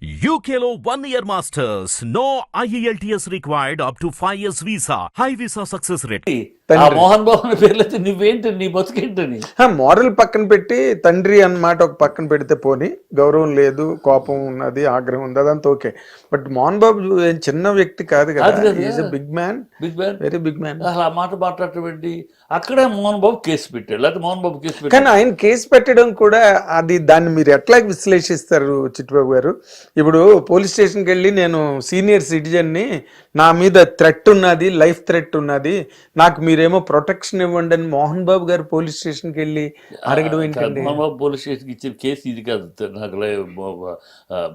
UKలో 1 year masters. No IELTS required up to 5 years visa. High visa success rate. ఆ మోహన్ బాబు అనే పేర్లైతే నువ్వేంటి నీ బతుకేంటని moral పక్కన పెట్టి తండ్రి అన్నమాట ఒక పక్కన పెడితే పోని గౌరవం లేదు, కోపం ఉన్నది, ఆగ్రహం ఉంది, అదంతా ఓకే. బట్ మోహన్ బాబు ఏం చిన్న వ్యక్తి కాదు కదా, is a big man, very big man. అసలు ఆ మాట మాట్లాడటం అక్కడే మోహన్ బాబు కేసు పెట్టాడు, లేకపోతే మోహన్ బాబు కేసు పెట్టాడు. కానీ ఆయన కేసు పెట్టడం కూడా అది దాన్ని మీరు ఎట్లా విశ్లేషిస్తారు చిట్టుబాబు గారు? ఇప్పుడు పోలీస్ స్టేషన్కి వెళ్ళి నేను సీనియర్ సిటిజన్ని, నా మీద థ్రెట్ ఉన్నది, లైఫ్ థ్రెట్ ఉన్నది, నాకు మీరేమో ప్రొటెక్షన్ ఇవ్వండి అని మోహన్ బాబు గారు పోలీస్ స్టేషన్కి వెళ్ళి అడగడం ఏంటంటే, మోహన్ బాబు పోలీస్ స్టేషన్కి ఇచ్చిన కేసు ఇది కాదు. నాకు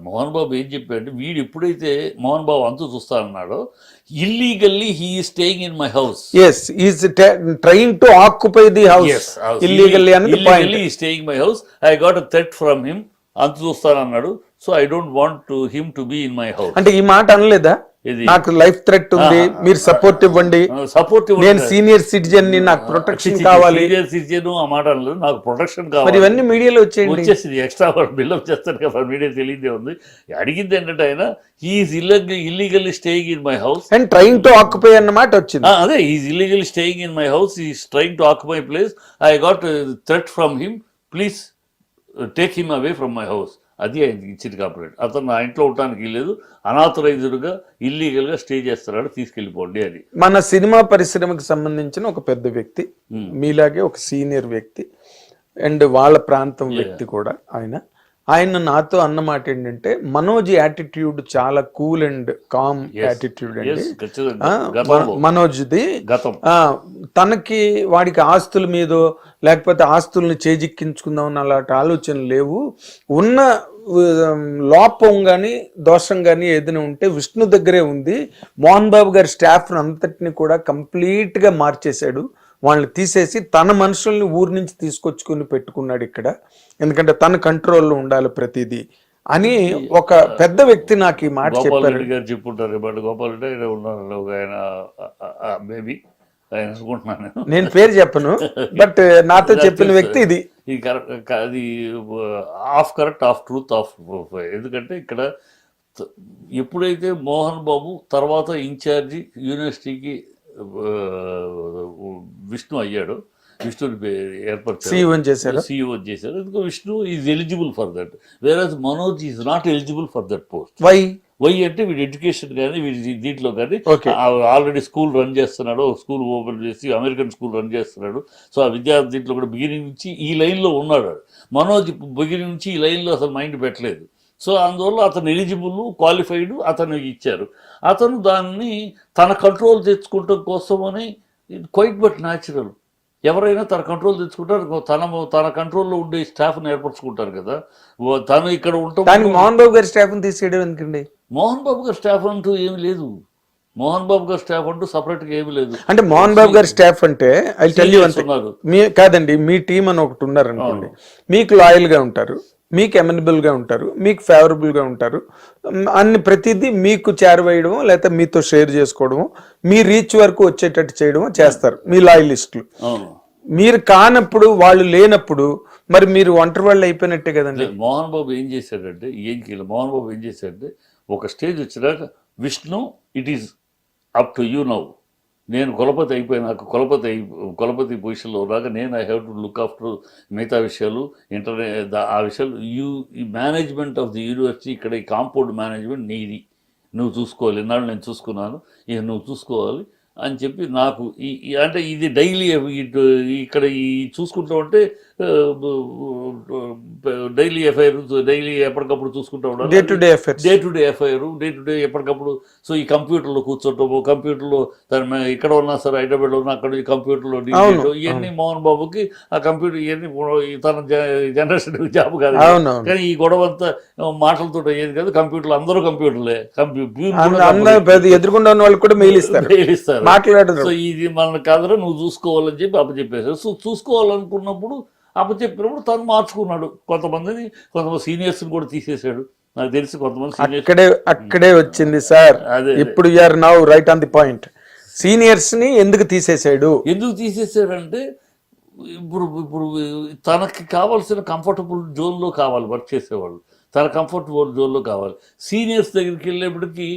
మోహన్ బాబు ఏం చెప్పాడు, వీడు ఎప్పుడైతే మోహన్ బాబు అంతు చూస్తానన్నాడో, illegally he is staying in my house. yes he is trying to occupy the house. Yes, house. illegally and the point he is staying my house. I got a threat from him. అంతు చూస్తానన్నాడు. So I don't want him to be in my house. అంటే ఈ మాట అనలేదా, నాకు life threat ఉంది, మీరు support ఇవ్వండి, నేను సీనియర్ సిటిజన్ ని, నాకు ప్రొటెక్షన్ కావాలి. సీనియర్ సిటిజన్ ఆ మాట అనలేదు, నాకు ప్రొటెక్షన్ కావాలి. మరి ఇవన్నీ మీడియాలో వచ్చేసింది, ఎక్స్ట్రా బిల్డప్ చేస్తారు కదా, మీడియా తెలియదే ఉంది. అడిగింది ఏంటంటే ఆయన he's illegally staying in my house and trying to occupy అన్నమాట వచ్చింది. అదే he's illegally staying in my house, he's trying to occupy place. I got threat from him, please take him away from my house. అది ఆయన ఇచ్చింది complaint. అతను నా ఇంట్లో ఉండటానికి లేదు, అనాథరైజ్డ్గా ఇల్లీగల్గా స్టే చేస్తున్నాడు, తీసుకెళ్ళిపోండి అని. మన సినిమా పరిశ్రమకు సంబంధించిన ఒక పెద్ద వ్యక్తి, మీలాగే ఒక సీనియర్ వ్యక్తి అండ్ వాళ్ళ ప్రాంతం వ్యక్తి కూడా ఆయన నాతో అన్నమాట ఏంటంటే, మనోజ్ యాటిట్యూడ్ చాలా కూల్ అండ్ కామ్ యాటిట్యూడ్ అండి మనోజ్ది. తనకి వాడికి ఆస్తుల మీదో లేకపోతే ఆస్తుల్ని చేజిక్కించుకుందాం అలాంటి ఆలోచనలు లేవు. ఉన్న లోపం కానీ దోషం కానీ ఏదైనా ఉంటే విష్ణు దగ్గరే ఉంది. మోహన్ బాబు గారి స్టాఫ్ అంతటిని కూడా కంప్లీట్గా మార్చేశాడు, వాళ్ళని తీసేసి తన మనుషుల్ని ఊరి నుంచి తీసుకొచ్చుకుని పెట్టుకున్నాడు ఇక్కడ, ఎందుకంటే తన కంట్రోల్లో ఉండాలి ప్రతిదీ అని ఒక పెద్ద వ్యక్తి నాకు ఈ మాట చెప్పారు. చెప్పుంటారు బట్ గోపాల్ రెడ్డి ఆయన ఉన్నారు, ఆయన మేబీ ఆయన అనుకుంటున్నాను, నేను పేరు చెప్పను, బట్ నాతో చెప్పిన వ్యక్తి ఇది. అది of correct, of truth, of. ఎందుకంటే ఇక్కడ ఎప్పుడైతే మోహన్ బాబు తర్వాత ఇన్ఛార్జి యూనివర్సిటీకి విష్ణు అయ్యాడు, విష్ణుని ఏర్పరిచారు, CEO చేశారు. ఎందుకంటే Vishnu is eligible for that, versus Manoj is not eligible for that post. Why అంటే వీడి ఎడ్యుకేషన్ కానీ వీడి దీంట్లో కానీ ఆల్రెడీ స్కూల్ రన్ చేస్తున్నాడు, స్కూల్ ఓపెన్ చేసి అమెరికన్ స్కూల్ రన్ చేస్తున్నాడు. సో ఆ విద్యార్థి దీంట్లో కూడా బిగినింగ్ నుంచి ఈ లైన్లో ఉన్నాడు. మనోజ్ బిగినింగ్ నుంచి ఈ లైన్లో అసలు మైండ్ పెట్టలేదు. సో అందువల్ల అతను ఎలిజిబుల్, క్వాలిఫైడ్, అతను ఇచ్చారు. అతను దాన్ని తన కంట్రోల్ తెచ్చుకోవటం కోసమని క్వైట్ బట్ న్యాచురల్. ఎవరైనా తన కంట్రోల్ తెచ్చుకుంటారు, తన కంట్రోల్లో ఉండే స్టాఫ్ని ఏర్పరచుకుంటారు కదా. తను ఇక్కడ ఉంటాం. మోహన్ బాబు గారి స్టాఫ్ని తీసేయడం ఎందుకండి? మోహన్ బాబు గారి స్టాఫ్ అంటూ ఏమి లేదు, మోహన్ బాబు గారి స్టాఫ్ అంటూ సపరేట్గా ఏమి లేదు. అంటే మోహన్ బాబు గారి స్టాఫ్ అంటే ఐ టెల్ యూ ఉన్నారు కాదండి, మీ టీం అని ఒకటి ఉన్నారు అనుకోండి, మీకు లాయల్గా ఉంటారు, మీకు ఎమనబుల్గా ఉంటారు, మీకు ఫేవరబుల్గా ఉంటారు, అన్ని ప్రతిదీ మీకు చేరవేయడము లేకపోతే మీతో షేర్ చేసుకోవడము, మీ రీచ్ వరకు వచ్చేటట్టు చేయడము చేస్తారు మీ లాయలిస్టులు. మీరు కానప్పుడు, వాళ్ళు లేనప్పుడు మరి మీరు ఒంటరి వాళ్ళు అయిపోయినట్టే కదండి. మోహన్ బాబు ఏం చేశాడంటే, మోహన్ బాబు ఏం చేశాడంటే, ఒక స్టేజ్ వచ్చినాక Vishnu it is up to you now, నేను కులపతి అయిపోయినాక కులపతి పొజిషన్లో ఉన్నాక నేను I have to look after మిగతా విషయాలు, ఆ విషయాలు. ఈ మేనేజ్మెంట్ ఆఫ్ ది యూనివర్సిటీ, ఇక్కడ ఈ కాంపౌండ్ మేనేజ్మెంట్ నీది, నువ్వు చూసుకోవాలి. ఇన్నాళ్ళు నేను చూసుకున్నాను, ఇక నువ్వు చూసుకోవాలి అని చెప్పి నాకు అంటే ఇది డైలీ ఇక్కడ ఈ చూసుకుంటూ ఉంటే డైలీ ఎఫ్ఐఆర్, డైలీ ఎప్పటికప్పుడు చూసుకుంటూ ఉండాలి, day to day FIR, day to day ఎప్పటికప్పుడు. సో ఈ కంప్యూటర్లో కూర్చోటము, కంప్యూటర్లో ఇక్కడ ఉన్నా సరే హైదరాబాద్లో ఉన్నా అక్కడ కంప్యూటర్లో ఇవన్నీ మోహన్ బాబుకి ఆ కంప్యూటర్ ఇవన్నీ తన జనరేషన్ జాబ్ కాదు. కానీ ఈ గొడవ అంతా మాటలతో అయ్యేది కాదు, కంప్యూటర్లు అందరూ కంప్యూటర్లే, ఎదుర్కొండ వాళ్ళు కూడా మెయిల్ ఇస్తారు మాట్లాడదు. సో ఇది మన కాదురా నువ్వు చూసుకోవాలని చెప్పి అప్పచెప్పేశారు. సో చూసుకోవాలనుకున్నప్పుడు అప్పచెప్పినప్పుడు తను మార్చుకున్నాడు. కొంతమంది సీనియర్స్ని కూడా తీసేశాడు, నాకు తెలిసి కొంతమంది అక్కడే వచ్చింది సార్. ఇప్పుడు you're now right on the point. Seniors ని ఎందుకు తీసేశాడంటే ఇప్పుడు తనకి కావాల్సిన కంఫర్టబుల్ జోన్లో కావాలి వర్క్ చేసేవాళ్ళు. తన కంఫర్ట్ జోన్లో కావాలి. సీనియర్స్ దగ్గరికి వెళ్ళేప్పటికీ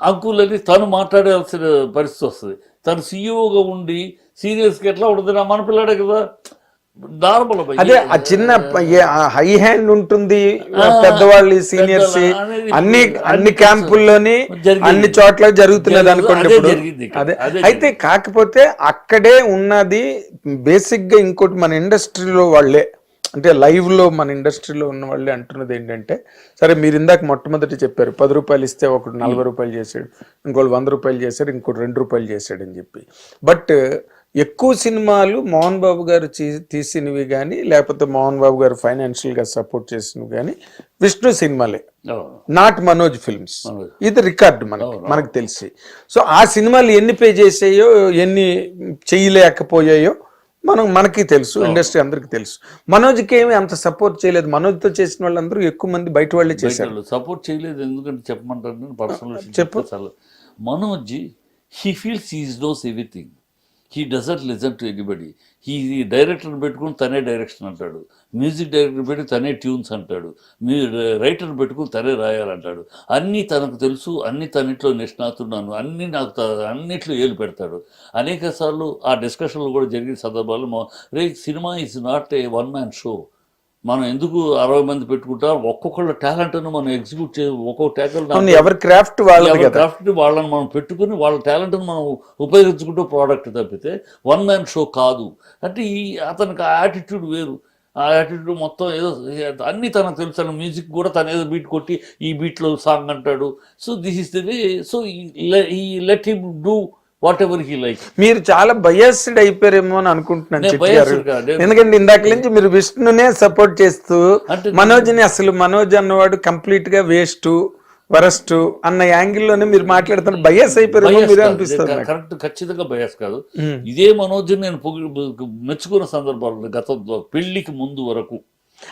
అంకుల్ అని తను మాట్లాడాల్సిన పరిస్థితి వస్తుంది. తను సీఈఓగా ఉండి సీనియర్స్కి ఎట్లా ఉంటుంది, మన పిల్లాడే కదా, నార్మల్. అదే ఆ చిన్న హై హ్యాండ్ ఉంటుంది పెద్దవాళ్ళు సీనియర్స్ అన్ని క్యాంపుల్లోని అన్ని చోట్ల జరుగుతున్నది అనుకోండి. అదే అయితే కాకపోతే అక్కడే ఉన్నది బేసిక్ గా ఇంకోటి మన ఇండస్ట్రీలో వాళ్ళే, అంటే లైవ్ లో మన ఇండస్ట్రీలో ఉన్న వాళ్ళే అంటున్నది ఏంటంటే, సరే మీరు ఇందాక మొట్టమొదటి చెప్పారు 10 రూపాయలు ఇస్తే ఒకటి 40 రూపాయలు చేశాడు, ఇంకోటి 100 రూపాయలు చేశాడు, ఇంకోటి 2 రూపాయలు చేశాడు అని చెప్పి. బట్ ఎక్కువ సినిమాలు మోహన్ బాబు గారు తీసినవి కానీ లేకపోతే మోహన్ బాబు గారు ఫైనాన్షియల్ గా సపోర్ట్ చేసినవి కానీ విష్ణు సినిమాలే, నాట్ మనోజ్ ఫిల్మ్స్. ఇది రికార్డు మనకు తెలిసి. సో ఆ సినిమాలు ఎన్ని పే చేసాయో ఎన్ని చేయలేకపోయాయో మనకి తెలుసు, ఇండస్ట్రీ అందరికి తెలుసు. మనోజ్కి ఏమి అంత సపోర్ట్ చేయలేదు. మనోజ్తో చేసిన వాళ్ళందరూ ఎక్కువ మంది బయట వాళ్ళే చేశారు. సపోర్ట్ చేయలేదు ఎందుకంటే చెప్పమంటారు పర్సనల్ చెప్పు. Manoj he feels he knows everything, he doesn't listen to anybody. ఈ డైరెక్టర్ని పెట్టుకుని తనే డైరెక్షన్ అంటాడు, మ్యూజిక్ డైరెక్టర్ పెట్టి తనే ట్యూన్స్ అంటాడు, రైటర్ని పెట్టుకుని తనే రాయాలంటాడు. అన్నీ తనకు తెలుసు, అన్నీ తన్నిట్లో నిష్ణాతున్నాను, అన్నీ నాకు అన్నిట్లో ఏలు పెడతాడు. అనేక సార్లు ఆ డిస్కషన్లు కూడా జరిగిన సందర్భాల్లో cinema is not a one man show. మనం ఎందుకు 60 మంది పెట్టుకుంటాం, ఒక్కొక్కళ్ళ టాలెంట్ను మనం ఎగ్జిక్యూట్ ఒక్కొక్క ట్యాకల్ ఎవరి క్రాఫ్ట్ వాళ్ళని మనం పెట్టుకుని వాళ్ళ టాలెంట్ను మనం ఉపయోగించుకుంటూ ప్రోడక్ట్ తప్పితే వన్ మ్యాన్ షో కాదు. అంటే అతనికి ఆ యాటిట్యూడ్ వేరు. ఆ యాటిట్యూడ్ మొత్తం ఏదో అన్నీ తనకు తెలుసు. మ్యూజిక్ కూడా తను ఏదో బీట్ కొట్టి ఈ బీట్లో సాంగ్ అంటాడు. So this is the way. So ఈ let him do whatever he like. మీరు చాలా బయాస్డ్ అయిపోయారేమో అని అనుకుంటున్నాను, ఎందుకంటే ఇందాక నుంచి మీరు విష్ణునే సపోర్ట్ చేస్తూ మనోజ్ని అసలు మనోజ్ అన్నవాడు కంప్లీట్ గా వేస్ట్ వరస్ట్ అన్న యాంగిల్లోనే మీరు మాట్లాడుతున్న బయాస్ అయిపోయారేమో మీరు అనిపిస్తుంది. కరెక్ట్, ఖచ్చితంగా బయాస్ కాదు. ఇదే మనోజ్ నేను మెచ్చుకున్న సందర్భాలు గతంలో పెళ్లికి ముందు వరకు.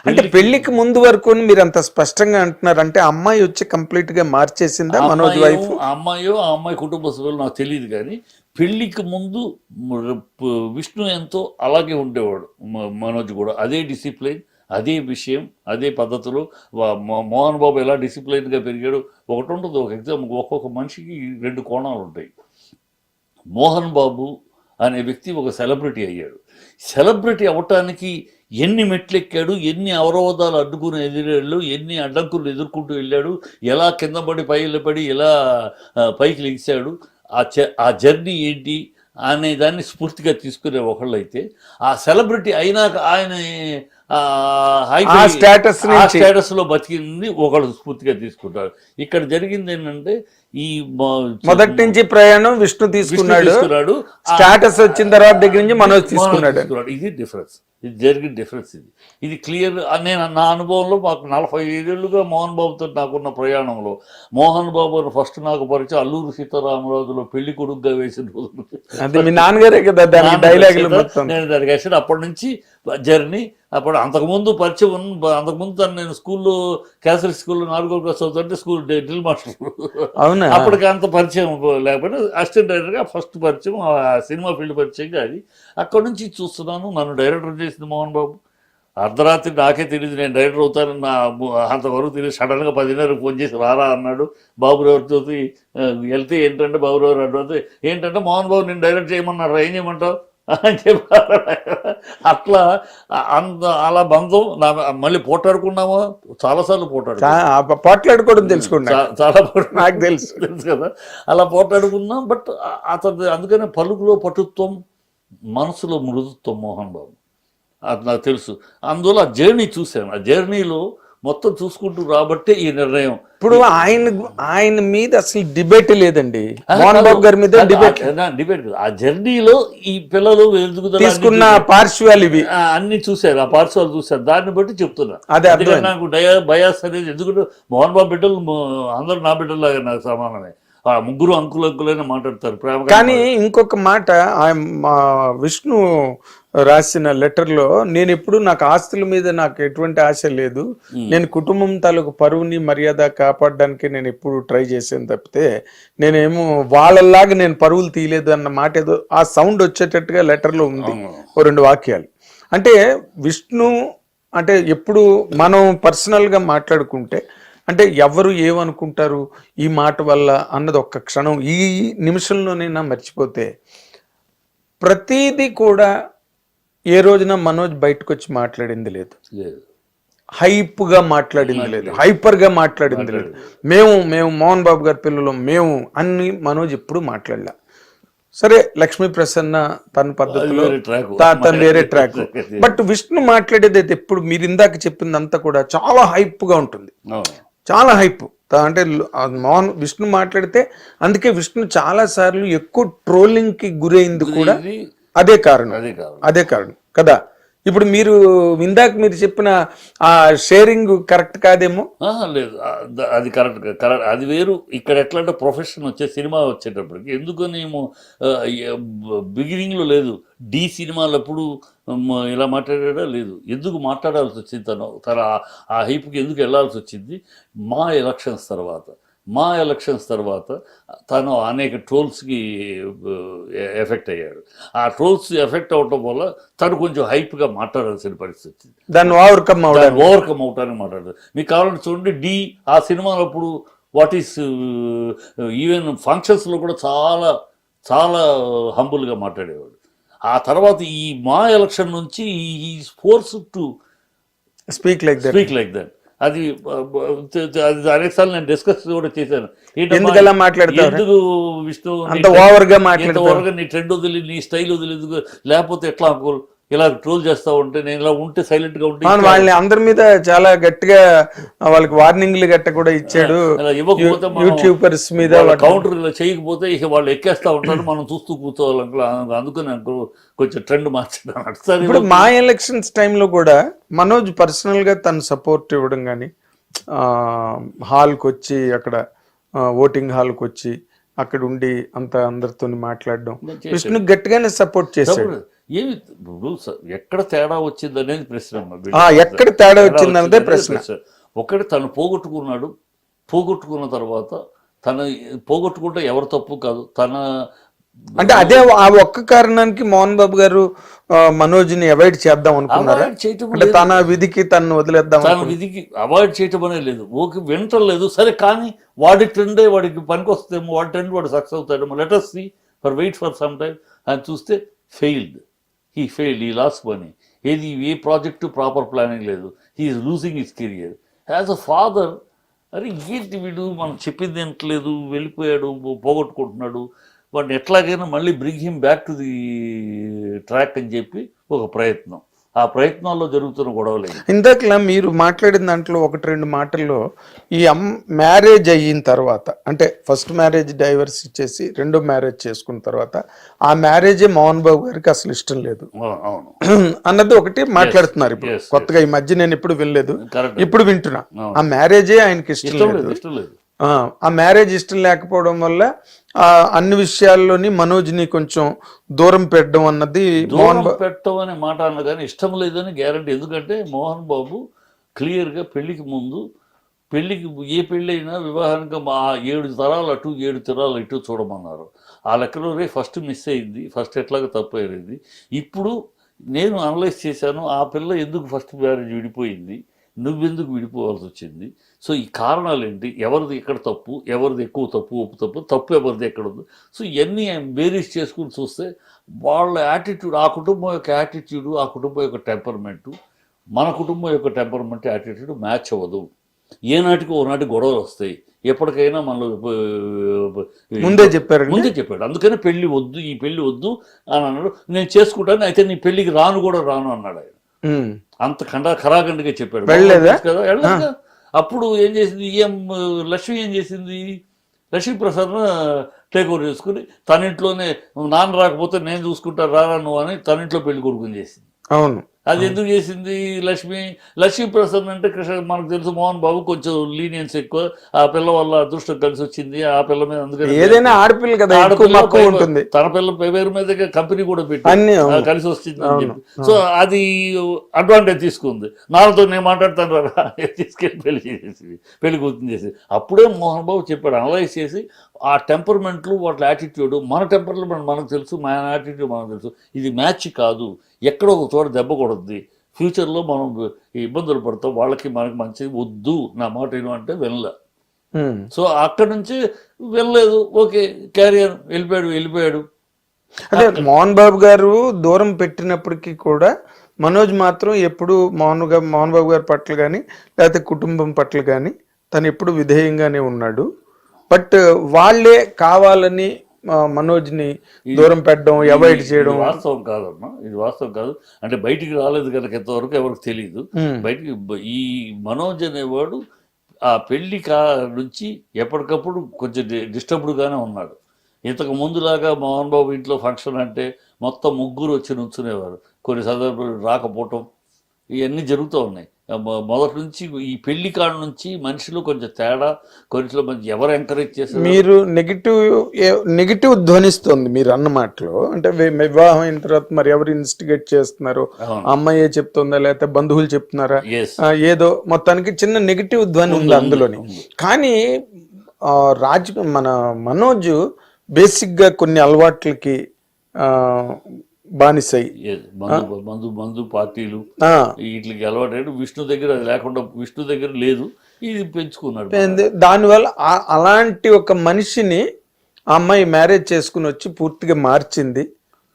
అంటే పెళ్లికి ముందు వరకు మీరు అంత స్పష్టంగా అంటున్నారు అంటే అమ్మాయి వచ్చి కంప్లీట్ గా మార్చేసిందా మనోజ్ వైఫ్? అమ్మాయో ఆ అమ్మాయి కుటుంబ సభ్యులు నాకు తెలియదు, కానీ పెళ్లికి ముందు విష్ణు ఎంతో అలాగే ఉండేవాడు. మనోజ్ కూడా అదే డిసిప్లైన్, అదే విషయం, అదే పద్ధతులు. మోహన్ బాబు ఎలా డిసిప్లైన్గా పెరిగాడు ఒకటి ఉంటుంది. ఒక ఎగ్జాంపుల్, ఒక్కొక్క మనిషికి 2 కోణాలు ఉంటాయి. మోహన్ బాబు అనే వ్యక్తి ఒక సెలబ్రిటీ అయ్యాడు. సెలబ్రిటీ అవ్వటానికి ఎన్ని మెట్లు ఎక్కాడు, ఎన్ని అవరోధాలు అడ్డుకుని ఎదిరాడు, ఎన్ని అడ్డంకులు ఎదుర్కొంటూ వెళ్ళాడు, ఎలా కింద పడి ఎలా పైకి లెగిశాడు, ఆ జర్నీ ఏంటి అనే దాన్ని స్ఫూర్తిగా తీసుకునే ఒకళ్ళైతే, ఆ సెలబ్రిటీ అయినాక ఆయన స్టేటస్ లో బతికింది ఒకళ్ళు స్ఫూర్తిగా తీసుకుంటారు. ఇక్కడ జరిగింది ఏంటంటే ఈ మొదటి నుంచి ప్రయాణం విష్ణు తీసుకున్నాడు, స్టేటస్ వచ్చిన తర్వాత దగ్గర నుంచి మనోజ్ తీసుకున్నాడు. ఇది డిఫరెన్స్, ఇది జరిగిన డిఫరెన్స్. ఇది క్లియర్. నేను నా అనుభవంలో మాకు 45 ఏళ్ళుగా మోహన్ బాబుతో నాకున్న ప్రయాణంలో మోహన్ బాబు ఫస్ట్ నాకు పరిచయం అల్లూరు సీతారామరాజులో పెళ్లి కొడుకుగా వేసిన రోజు. మీ నాన్నగారే కదా డైలాగ్. నేను దానికి వేసాను. అప్పటి నుంచి జర్నీ. అప్పుడు అంతకుముందు పరిచయం, అంతకుముందు తను నేను స్కూల్లో క్యాథలిక్ స్కూల్లో 4వ క్లాస్ చదువుతుంటే స్కూల్ డ్రిల్ మాస్టర్. అప్పటికి అంత పరిచయం లేకపోతే అసిస్టెంట్ డైరెక్టర్గా ఫస్ట్ పరిచయం, సినిమా ఫీల్డ్ పరిచయంగా అది. అక్కడ నుంచి చూస్తున్నాను. నన్ను డైరెక్టర్ చేసింది మోహన్ బాబు. అర్ధరాత్రి నాకే తెలియదు నేను డైరెక్టర్ అవుతానని, అంతవరకు తెలియదు. సడన్గా 10:30 ఫోన్ చేసి రారా అన్నాడు. బాబురావుతో వెళ్తే ఏంటంటే బాబురావు అడ్డు ఏంటంటే మోహన్ బాబు నేను డైరెక్ట్ చేయమన్నారు, ఏం చేయమంటావు అని చెప్పారు. అట్లా అలా బంధం. మళ్ళీ పోట్లాడుకున్నామా, చాలాసార్లు పోట్లాడుకోవడం తెలుసుకున్నా, చాలా నాకు తెలుసు కదా, అలా పోట్లాడుకున్నాం. బట్ అతను అందుకనే పలుకులో పటుత్వం, మనసులో మృదుత్వం మోహన్ బాబు, అది నాకు తెలుసు. అందువల్ల ఆ జర్నీ చూశాను. ఆ జర్నీలో మొత్తం చూసుకుంటూ రాబట్టే ఈ నిర్ణయం. ఇప్పుడు ఆయన మీద అసలు డిబేట్ లేదండి, మోహన్ బాబు గారి మీద డిబేట్ కాదు. ఆ జర్నీలో ఈ పిల్లలు తీసుకున్న పార్శ్వాలు ఇవి అన్ని చూశారు, ఆ పార్శ్వాలు చూశారు. దాన్ని బట్టి చెప్తున్నా. అదే నాకు బయాస్ అనేది. ఎందుకంటే మోహన్ బాబు బిడ్డలు అందరూ నా బిడ్డలాగా నాకు సమానమే. ఆ ముగ్గురు అంకులైనా మాట్లాడతారు ప్రేమ. కానీ ఇంకొక మాట, విష్ణు రాసిన లెటర్లో, నేను ఎప్పుడు నాకు ఆస్తుల మీద నాకు ఎటువంటి ఆశ లేదు, నేను కుటుంబం తాలూకు పరువుని మర్యాద కాపాడడానికి నేను ఎప్పుడు ట్రై చేసాను తప్పితే నేనేమో వాళ్ళలాగా నేను పరువులు తీయలేదు అన్న మాట ఏదో ఆ సౌండ్ వచ్చేటట్టుగా లెటర్లో ఉంది. 2 వాక్యాలు. అంటే విష్ణు అంటే ఎప్పుడు మనం పర్సనల్గా మాట్లాడుకుంటే అంటే ఎవరు ఏమనుకుంటారు ఈ మాట వల్ల అన్నది ఒక్క క్షణం ఈ నిమిషంలోనైనా మర్చిపోతే ప్రతిదీ కూడా ఏ రోజున మనోజ్ బయటకు వచ్చి మాట్లాడింది లేదు, లేదు, హైప్గా మాట్లాడింది లేదు, హైపర్గా మాట్లాడింది లేదు. మేము మోహన్ బాబు గారి పిల్లలు మేము అన్ని మనోజ్ ఎప్పుడు మాట్లాడలే. సరే లక్ష్మీ ప్రసన్న తన పద్ధతిలో తన వేరే ట్రాక్, బట్ విష్ణు మాట్లాడేది అయితే ఎప్పుడు మీరు ఇందాక చెప్పిందంతా కూడా చాలా హైప్గా ఉంటుంది, చాలా హైప్. అంటే మోహన్ విష్ణు మాట్లాడితే అందుకే విష్ణు చాలా సార్లు ఎక్కువ ట్రోలింగ్ కి గురైంది కూడా అదే కారణం కదా. ఇప్పుడు మీరు ఇందాక మీరు చెప్పిన ఆ షేరింగ్ కరెక్ట్ కాదేమో. లేదు, అది కరెక్ట్. అది వేరు. ఇక్కడ ఎట్లా అంటే ప్రొఫెషన్ వచ్చే సినిమా వచ్చేటప్పటికి ఎందుకని బిగినింగ్లో లేదు. డి సినిమాలు అప్పుడు ఇలా మాట్లాడా లేదు. ఎందుకు మాట్లాడాల్సి వచ్చింది తన ఆ హైప్కి ఎందుకు వెళ్ళాల్సి వచ్చింది? మా ఎలక్షన్స్ తర్వాత తను అనేక ట్రోల్స్కి ఎఫెక్ట్ అయ్యాడు. ఆ ట్రోల్స్ ఎఫెక్ట్ అవటం వల్ల తను కొంచెం హైప్గా మాట్లాడాల్సిన పరిస్థితి వచ్చింది. దాన్ని ఓవర్కమ్ అవటానికి మాట్లాడదు. మీకు కావాలంటే చూడండి, డి ఆ సినిమాలో అప్పుడు వాట్ ఈస్ ఈవెన్ ఫంక్షన్స్లో కూడా చాలా చాలా హంబుల్గా మాట్లాడేవాడు. ఆ తర్వాత ఈ మా ఎలక్షన్ నుంచి ఈ force to speak like that. అది అనేకసార్లు నేను డిస్కస్ కూడా చేశాను. ఎందుకు విష్ణు నీ ట్రెండ్ వదిలి నీ స్టైల్ వదిలి లేకపోతే ఎట్లా ఇలా ట్రోల్ చేస్తా ఉంటే నేను ఇలా ఉంటే సైలెంట్ గా ఉంటే వాళ్ళని అందరి మీద చాలా గట్టిగా వాళ్ళకి వార్నింగ్లు గట్ట కూడా ఇచ్చాడు. ఇవ్వకపోతే యూట్యూబర్స్ మీద కౌంటర్ ఇలా చేయకపోతే ఇక వాళ్ళు ఎక్కేస్తా ఉంటారు, మనం చూస్తూ కూర్చోవాలి. అందుకని కొంచెం ట్రెండ్ మార్చాడు. ఇప్పుడు మా ఎలక్షన్స్ టైంలో కూడా మనోజ్ పర్సనల్ గా తను సపోర్ట్ ఇవ్వడం కానీ హాల్కి వచ్చి అక్కడ ఓటింగ్ హాల్కి వచ్చి అక్కడ ఉండి అంత అందరితో మాట్లాడడం, విష్ణు గట్టిగానే సపోర్ట్ చేశాడు. ఏమి ఎక్కడ తేడా వచ్చింది అనేది ప్రశ్న. ఎక్కడ తేడా వచ్చింది అన్నదే ప్రశ్న. ఒకటి తను పోగొట్టుకున్న తర్వాత తను పోగొట్టుకుంటే ఎవరు తప్పు కాదు. అంటే అదే ఆ ఒక్క కారణానికి మోహన్ బాబు గారు మనోజ్ని అవాయిడ్ చేద్దాం అనుకున్నారా? తన విధికి తను వదిలేద్దాం, తన విధికి అవాయిడ్ చేయటం అనేది లేదు. ఓకే, వింటలేదు సరే, కానీ వాడి ట్రెండే వాడికి పనికి వస్తేమో, వాడి ట్రెండ్ వాడు సక్సెస్ అవుతాడేమో. Let us see, wait for some time. అని చూస్తే హీ లాస్ట్ మనీ. ఏ ప్రాజెక్టు ప్రాపర్ ప్లానింగ్ లేదు. He is losing his career as a father. అరే ఏంటి వీడు మనం చెప్పింది వినట్లేదు, వెళ్ళిపోయాడు, పోగొట్టుకుంటున్నాడు, వాడిని ఎట్లాగైనా మళ్ళీ bring him back to the track అని చెప్పి ఒక ప్రయత్నం. ఆ ప్రయత్నాల్లో జరుగుతున్న గొడవలే. ఇందాకలా మీరు మాట్లాడిన దాంట్లో ఒకటి రెండు మాటల్లో ఈ మ్యారేజ్ అయిన తర్వాత, అంటే ఫస్ట్ మ్యారేజ్ డైవర్స్ ఇచ్చేసి రెండో మ్యారేజ్ చేసుకున్న తర్వాత ఆ మ్యారేజే మోహన్ బాబు గారికి అసలు ఇష్టం లేదు అన్నది ఒకటి మాట్లాడుతున్నారు. ఇప్పుడు కొత్తగా ఈ మధ్య నేను ఎప్పుడు వినలేదు, ఇప్పుడు వింటున్నా. ఆ మ్యారేజే ఆయనకి ఇష్టం లేదు. ఆ మ్యారేజ్ ఇష్టం లేకపోవడం వల్ల అన్ని విషయాల్లోని మనోజ్ని కొంచెం దూరం పెట్టడం అన్నది. పెట్టడం అనే మాట అన్న కానీ ఇష్టం లేదని గ్యారంటీ. ఎందుకంటే మోహన్ బాబు క్లియర్గా పెళ్లికి ముందు, పెళ్లికి ఏ పెళ్ళి అయినా వివాహానికి 7 తరాలు అటు 7 తరాలు ఇటు చూడమన్నారు. ఆ లెక్కలో ఫస్ట్ మిస్ అయింది, ఫస్ట్ ఎట్లాగో తప్పు అయింది. ఇప్పుడు నేను అనలైజ్ చేశాను, ఆ పిల్ల ఎందుకు ఫస్ట్ మ్యారేజ్ విడిపోయింది, నువ్వెందుకు విడిపోవాల్సి వచ్చింది, సో ఈ కారణాలు ఏంటి, ఎవరిది ఎక్కడ తప్పు, ఎవరిది ఎక్కువ తప్పు ఎవరిది ఎక్కడ ఉంది. సో ఇవన్నీ బేరీస్ చేసుకుని చూస్తే వాళ్ళ యాటిట్యూడ్, ఆ కుటుంబం యొక్క యాటిట్యూడ్, ఆ కుటుంబం యొక్క టెంపర్మెంటు, మన కుటుంబం యొక్క టెంపర్మెంట్ యాటిట్యూడ్ మ్యాచ్ అవ్వదు. ఏనాటికి ఓనాటి గొడవలు వస్తాయి. ఎప్పటికైనా మనలో ముందే చెప్పాడు. అందుకనే ఈ పెళ్లి వద్దు అని అన్నాడు. నేను చేసుకుంటాను, అయితే నీ పెళ్లికి రాను అన్నాడు ఆయన. అంత ఖరాఖండిగా చెప్పాడు కదా. అప్పుడు ఏం చేసింది లక్ష్మి, లక్ష్మీ ప్రసాద్ టేక్ ఓవర్ చేసుకుని తన ఇంట్లోనే నాన్న రాకపోతే నేను చూసుకుంటా రాను నువ్వు అని తన ఇంట్లో పెళ్లి కొడుకుని చేసింది. అవును, అది ఎందుకు చేసింది లక్ష్మీ ప్రసాద్ అంటే మనకు తెలుసు మోహన్ బాబు కొంచెం లీనియన్స్ ఎక్కువ. ఆ పిల్ల వల్ల అదృష్టం కలిసి వచ్చింది ఆ పిల్ల మీద. అందుకని ఏదైనా ఆడపిల్ల కదా, ఉంటుంది. తన పిల్ల పేరు మీద కంపెనీ కూడా పెట్టి కలిసి వస్తుంది అని చెప్పి, సో అది అడ్వాంటేజ్ తీసుకుంది. నాతో నేను మాట్లాడతాను రా తీసుకెళ్ళి పెళ్లి కూర్చుని చేసి. అప్పుడే మోహన్ బాబు చెప్పాడు, అనలైజ్ చేసి ఆ టెంపర్మెంట్లు వాటి యాటిట్యూడ్, మన టెంపర్మెంట్ మనకు తెలుసు, మన యాటిట్యూడ్ మనకు తెలుసు, ఇది మ్యాచ్ కాదు, ఎక్కడో ఒక చోట దెబ్బ కొడుద్ది, ఫ్యూచర్లో మనం ఇబ్బందులు పడతాం, వాళ్ళకి మనకి మంచిది వద్దు, నా మాట ఏమో అంటే వెళ్ళా. సో అక్కడ నుంచి వెళ్ళలేదు, ఓకే క్యారియర్, వెళ్ళిపోయాడు. అదే మోహన్ బాబు గారు దూరం పెట్టినప్పటికీ కూడా మనోజ్ మాత్రం ఎప్పుడు మోహన్ బాబు గారి పట్ల కానీ లేకపోతే కుటుంబం పట్ల కానీ తను ఎప్పుడు విధేయంగానే ఉన్నాడు. బట్ వాళ్ళే కావాలని మనోజ్ని దూరం పెట్టడం, అవాయిడ్ చేయడం వాస్తవం కాదమ్మా, ఇది వాస్తవం కాదు. అంటే బయటికి రాలేదు కనుక ఎంతవరకు ఎవరికి తెలియదు. బయటికి ఈ మనోజ్ అనేవాడు ఆ పెళ్లి నుంచి ఎప్పటికప్పుడు కొంచెం డిస్టర్బ్డ్గానే ఉన్నాడు. ఇంతకు ముందులాగా మోహన్ బాబు ఇంట్లో ఫంక్షన్ అంటే మొత్తం ముగ్గురు వచ్చి నుంచునేవారు, కొన్ని సందర్భాలు రాకపోవటం, ఇవన్నీ జరుగుతూ ఉన్నాయి. మొదటి నుంచి ఈ పెళ్లి కాడ నుంచి మనిషిలో కొంచెం తేడా, కొన్నిట్లో మంచి ఎవరు ఎంకరేజ్ చేస్తారు. మీరు నెగిటివ్ ధ్వనిస్తుంది మీరు అన్న మాటలో. అంటే వివాహం అయిన తర్వాత మరి ఎవరు ఇన్స్టిగేట్ చేస్తున్నారు, అమ్మాయే చెప్తుందా లేకపోతే బంధువులు చెప్తున్నారా, ఏదో మొత్తానికి చిన్న నెగిటివ్ ధ్వని ఉంది అందులోని. కానీ మన మనోజ్ బేసిక్గా కొన్ని అలవాట్లకి బానిసై మందు పార్టీలు వీటికి అలవాటు. విష్ణు దగ్గర అది లేకుండా, విష్ణు దగ్గర లేదు, ఇది పెంచుకున్నాడు. దానివల్ల అలాంటి ఒక మనిషిని ఆ అమ్మాయి మ్యారేజ్ చేసుకుని వచ్చి పూర్తిగా మార్చింది,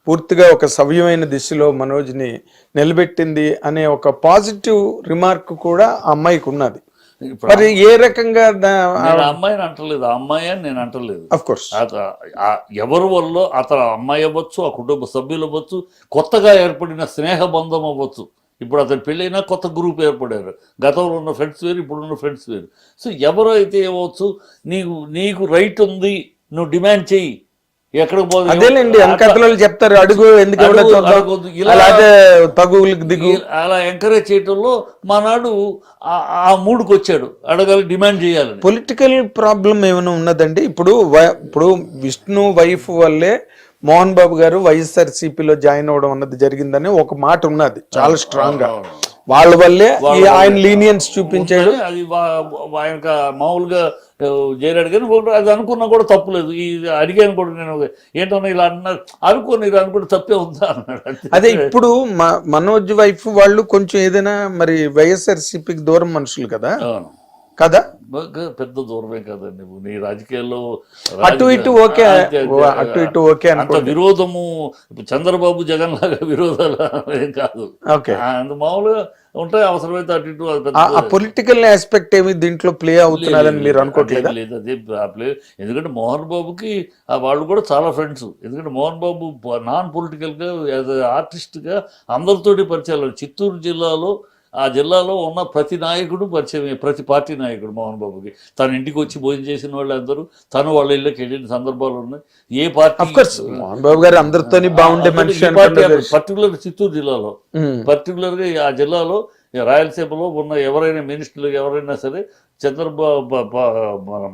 పూర్తిగా ఒక సవ్యమైన దిశలో మనోజ్ని నిలబెట్టింది అనే ఒక పాజిటివ్ రిమార్క్ కూడా ఆ అమ్మాయికి ఉన్నది. మరి ఏ రకంగా అమ్మాయిని అంటలేదు, ఆ అమ్మాయి అని నేను అంటలేదు. ఆఫ్ కోర్స్ ఎవరి వల్ల అతను అమ్మాయి అవ్వచ్చు, ఆ కుటుంబ సభ్యులు అవ్వచ్చు, కొత్తగా ఏర్పడిన స్నేహ బంధం అవ్వచ్చు. ఇప్పుడు అతను పెళ్ళైనా కొత్త గ్రూప్ ఏర్పడారు, గతంలో ఉన్న ఫ్రెండ్స్ వేరు, ఇప్పుడున్న ఫ్రెండ్స్ వేరు. సో ఎవరైతే ఏమవచ్చు, నీకు రైట్ ఉంది, నువ్వు డిమాండ్ చెయ్యి, ఎక్కడికి పోదు. అదేలేండి వెనకతలు చెప్తారు, అడుగు ఎందుకు తగులకు దిగు, అలా ఎంకరేజ్ చేయటంలో మానాడు ఆ మూడుకు వచ్చాడు, అడగాలి, డిమాండ్ చేయాలి. పొలిటికల్ ప్రాబ్లం ఏమైనా ఉన్నదండి? ఇప్పుడు విష్ణు వైఫ్ వల్లే మోహన్ బాబు గారు వైఎస్ఆర్సీపీలో జాయిన్ అవ్వడం అన్నది జరిగిందని ఒక మాట ఉన్నది చాలా స్ట్రాంగ్ గా. వాళ్ళ వల్లే ఆయన లీనియన్స్ చూపించాడు. అది ఆయన మామూలుగా చేరాడు, కానీ అది అనుకున్నా కూడా తప్పులేదు. ఇది అడిగాను కూడా నేను, ఏంటన్నా ఇలా అన్నారు అనుకోని, ఇలా అనుకుంటే తప్పే ఉందా అన్నాడు. అదే ఇప్పుడు మనోజ్ వైఫ్ వాళ్ళు కొంచెం ఏదైనా మరి వైఎస్ఆర్సీపీకి దూరం మనుషులు కదా కదా, పెద్ద దూరమే కదండి. నీ రాజకీయాల్లో అటు ఇటు ఓకే, అటు ఇటు ఓకే, అంత విరోధము చంద్రబాబు జగన్ లాగా విరోధాలు ఏం కాదు. అంత మామూలుగా ఉంటాయి, అవసరమైతే అటు ఇటు. ఆ పొలిటికల్ ఆస్పెక్ట్ ఏమి దీంట్లో ప్లే అవుతున్నారని మీరు అనుకోవట్లేదు? లేదు, అదే ప్లే. ఎందుకంటే మోహన్ బాబుకి వాళ్ళు కూడా చాలా ఫ్రెండ్స్. ఎందుకంటే మోహన్ బాబు నాన్ పొలిటికల్గా యాజ్ ఆర్టిస్ట్గా అందరితోటి పరిచయాలు. చిత్తూరు జిల్లాలో, ఆ జిల్లాలో ఉన్న ప్రతి నాయకుడు పరిచయమే, ప్రతి పార్టీ నాయకుడు మోహన్ బాబుకి. తన ఇంటికి వచ్చి భోజనం చేసిన వాళ్ళు అందరూ, తను వాళ్ళ ఇళ్ళకి వెళ్ళిన సందర్భాలు ఉన్నాయి. ఏ పార్టీ మోహన్ బాబు గారు అందరితో బాగుండే మనిషి. పర్టికులర్ చిత్తూరు జిల్లాలో, పర్టికులర్గా ఆ జిల్లాలో రాయలసీమలో ఉన్న ఎవరైనా మినిస్టర్లు ఎవరైనా సరే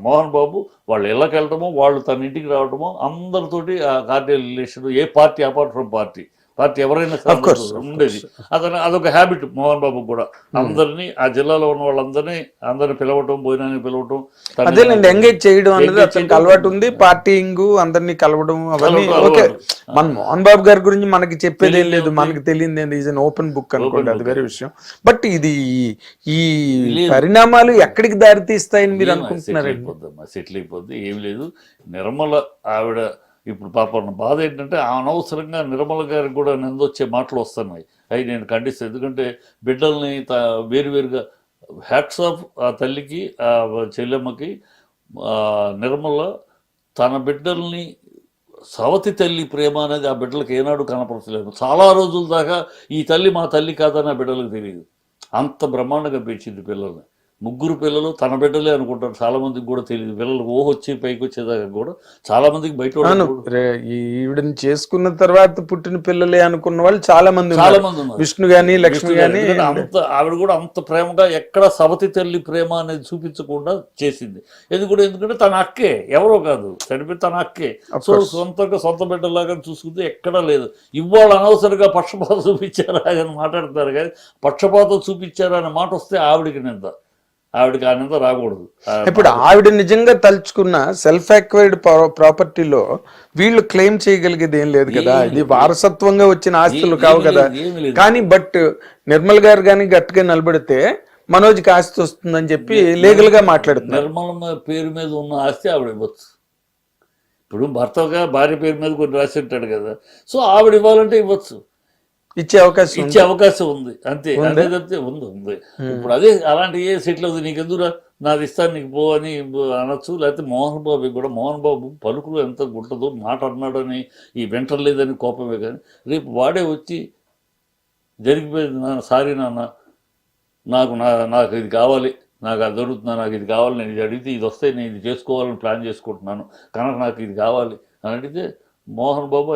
మోహన్ బాబు వాళ్ళ ఇళ్ళకి వెళ్ళటము, వాళ్ళు తన ఇంటికి రావటము, అందరితోటి ఆ cordial relation. A party apart from party ఎవరైనా ఉండేది. అదొక హ్యాబిట్ మోహన్ బాబు కూడా. అందరినీ ఆ జిల్లాలో ఉన్న వాళ్ళందరినీ పిలవటం, భోజనాన్ని పిలవటం, అదేనండి ఎంగేజ్ చేయడం అనేది అతనికి అలవాటు ఉంది. పార్టీయింగ్, అందరినీ కలవడం అవన్నీ ఓకే. మన మోహన్ బాబు గారి గురించి మనకి చెప్పేది ఏం లేదు, మనకి తెలియదు, ఈజ్ అన్ ఓపెన్ బుక్ అనుకోండి, అది వేరే విషయం. బట్ ఇది ఈ పరిణామాలు ఎక్కడికి దారి తీస్తాయని మీరు అనుకుంటున్నారు? సెటిల్ అయిపోద్ది, ఏం లేదు. నిర్మల ఆవిడ ఇప్పుడు పాపం బాధ ఏంటంటే, అనవసరంగా నిర్మల గారికి కూడా నిందొచ్చే మాటలు వస్తున్నాయి. అవి నేను ఖండిస్తాను. ఎందుకంటే బిడ్డల్ని వేరువేరుగా హ్యాట్స్ ఆఫ్ ఆ తల్లికి, ఆ చెల్లెమ్మకి. నిర్మల తన బిడ్డల్ని, సవతి తల్లి ప్రేమ అనేది ఆ బిడ్డలకు ఏనాడు కనపడలేదు. చాలా రోజుల దాకా ఈ తల్లి మా తల్లి కాదని ఆ బిడ్డలకు తెలియదు. అంత బ్రహ్మాండంగా పెంచింది పిల్లల్ని. ముగ్గురు పిల్లలు తన బిడ్డలే అనుకుంటారు, చాలా మందికి కూడా తెలియదు. పిల్లలు వచ్చి పైకి వచ్చేదాకా కూడా చాలా మందికి బయట ఈవిడని చేసుకున్న తర్వాత పుట్టిన పిల్లలే అనుకున్న వాళ్ళు చాలా మంది ఉన్నారు. విష్ణు గాని, లక్ష్మి గాని. ఆవిడ కూడా అంత ప్రేమగా ఎక్కడ సవతి తల్లి ప్రేమ అనేది చూపించకుండా చేసింది. ఎందుకంటే తన అక్కే, ఎవరో కాదు, చనిపోయి తన అక్కే. సో సొంత బిడ్డలాగా చూసుకుంటే ఎక్కడా లేదు. ఇవాళ అనవసరంగా పక్షపాతం చూపించారా అని మాట్లాడతారు, కానీ పక్షపాతం చూపించారా అనే మాట వస్తే ఆవిడికి నింద. ఆవిడకి ఆనందం రాకూడదు. ఇప్పుడు ఆవిడ నిజంగా తలుచుకున్న సెల్ఫ్ అక్వైర్డ్ ప్రాపర్టీలో వీళ్ళు క్లెయిమ్ చేయగలిగేది ఏం లేదు కదా, ఇది వారసత్వంగా వచ్చిన ఆస్తులు కావు కదా. కానీ బట్ నిర్మల్ గారు కానీ గట్టిగా నిలబడితే మనోజ్కి ఆస్తి వస్తుందని చెప్పి లీగల్ గా మాట్లాడుతున్నారు. నిర్మల పేరు మీద ఉన్న ఆస్తి ఆవిడ ఇవ్వచ్చు. ఇప్పుడు భర్తగా భార్య పేరు మీద కొన్ని రాసి ఉంటాడు కదా, సో ఆవిడ ఇవ్వాలంటే ఇవ్వచ్చు, ఇచ్చే అవకాశం ఉంది. అంతే అంతే ఉంది. ఇప్పుడు అదే అలాంటి ఏ సెటిల్ అవుతుంది, నీకు ఎందుకు నాది ఇస్తాను నీకు పో అని అనొచ్చు. లేకపోతే మోహన్ బాబు కూడా, మోహన్ బాబు పలుకులు ఎంత గుంటదో, మాట అన్నాడని ఈ వెంటర్లేదని కోపమే. కానీ రేపు వాడే వచ్చి జరిగిపోయింది నాన్న, సారీ నాన్న, నాకు ఇది కావాలి, నాకు అది దొరుకుతున్నా, నాకు ఇది కావాలి, నేను ఇది అడిగితే ఇది వస్తే నేను ఇది చేసుకోవాలని ప్లాన్ చేసుకుంటున్నాను కనుక నాకు ఇది కావాలి అని అడిగితే Mohan Babu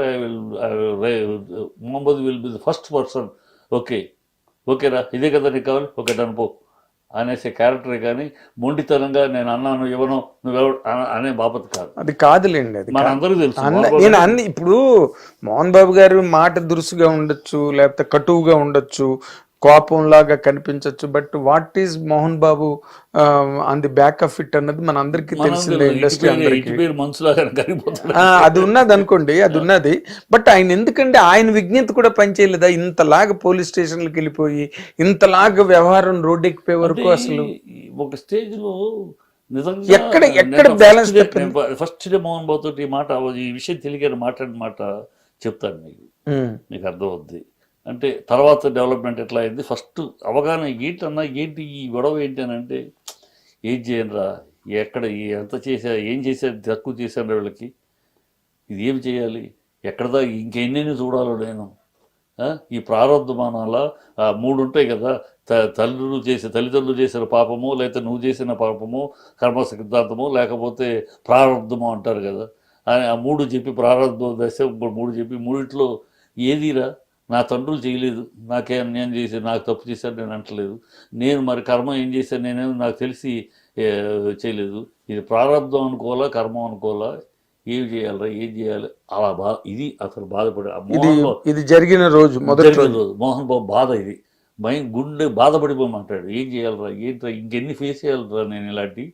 Mohammad will be the first person, ఓకేరా ఇదే కదా నీకు కావాలి, ఓకే డన్ పో అనేసే క్యారెక్టరే. కానీ మొండితనంగా నేను అన్నాను ఇవ్వను నువ్వెవడు అనే బాపత్ కాదు. అది కాదులేండి, అది మనందరికీ తెలుసు. నేను అన్ని ఇప్పుడు మోహన్ బాబు గారు మాట దురుసుగా ఉండొచ్చు, లేకపోతే కటువుగా ఉండొచ్చు, కోపంలాగా కనిపించవచ్చు, but what is Mohan Babu on the back of it అన్నది మన అందరికీ తెలిసిందే, ఇండస్ట్రీ అందరికీ. అది ఉన్నది అనుకోండి, అది ఉన్నది. బట్ ఆయన ఎందుకంటే ఆయన విజ్ఞత కూడా పనిచేయలేదా? ఇంతలాగా పోలీస్ స్టేషన్లకు వెళ్ళిపోయి ఇంతలాగా వ్యవహారం రోడ్డెక్కిపోయే వరకు అసలు ఒక స్టేజ్ లో ఎక్కడ బ్యాలెన్స్ ఫస్ట్ మోహన్ బాబు తోటి ఈ మాట, ఈ విషయం తెలియని మాట్లాడిన మాట చెప్తాను మీకు అర్థం అవుద్ది. అంటే తర్వాత డెవలప్మెంట్ ఎట్లా అయింది, ఫస్ట్ అవగాహన ఏంటి ఈ గొడవ ఏంటి అని అంటే, ఏం చేయనురా, ఎక్కడ ఎంత చేశారు, ఏం చేశారు, తక్కువ చేశారు వీళ్ళకి, ఇది ఏం చేయాలి, ఎక్కడదా ఇంకెన్ని చూడాలో నేను, ఈ ప్రారంధమానాల 3 ఉంటాయి కదా, తల్లిదండ్రులు చేసిన పాపము, లేకపోతే నువ్వు చేసిన పాపము, కర్మ సిద్ధాంతము, లేకపోతే ప్రారంధము అంటారు కదా. ఆ 3 చెప్పి ప్రారంభ దశ 3 చెప్పి 3 ఏదిరా, నా తండ్రులు చేయలేదు, నాకే అన్యాయం చేశాను, నాకు తప్పు చేశాను నేను అంటలేదు, నేను మరి కర్మ ఏం చేశాను నేనేమో నాకు తెలిసి చేయలేదు, ఇది ప్రారంభం అనుకోవాలా కర్మ అనుకోవాలా, ఏం చేయాలరా ఏం చేయాలి అలా ఇది అసలు బాధపడే ఇది జరిగిన రోజు మోహన్ బాబు బాధ, ఇది గుండె బాధపడిపోయి మాట్లాడు, ఏం చేయాలరా ఏంట్రా ఇంకెన్ని ఫేస్ చేయాలరా నేను ఇలాంటి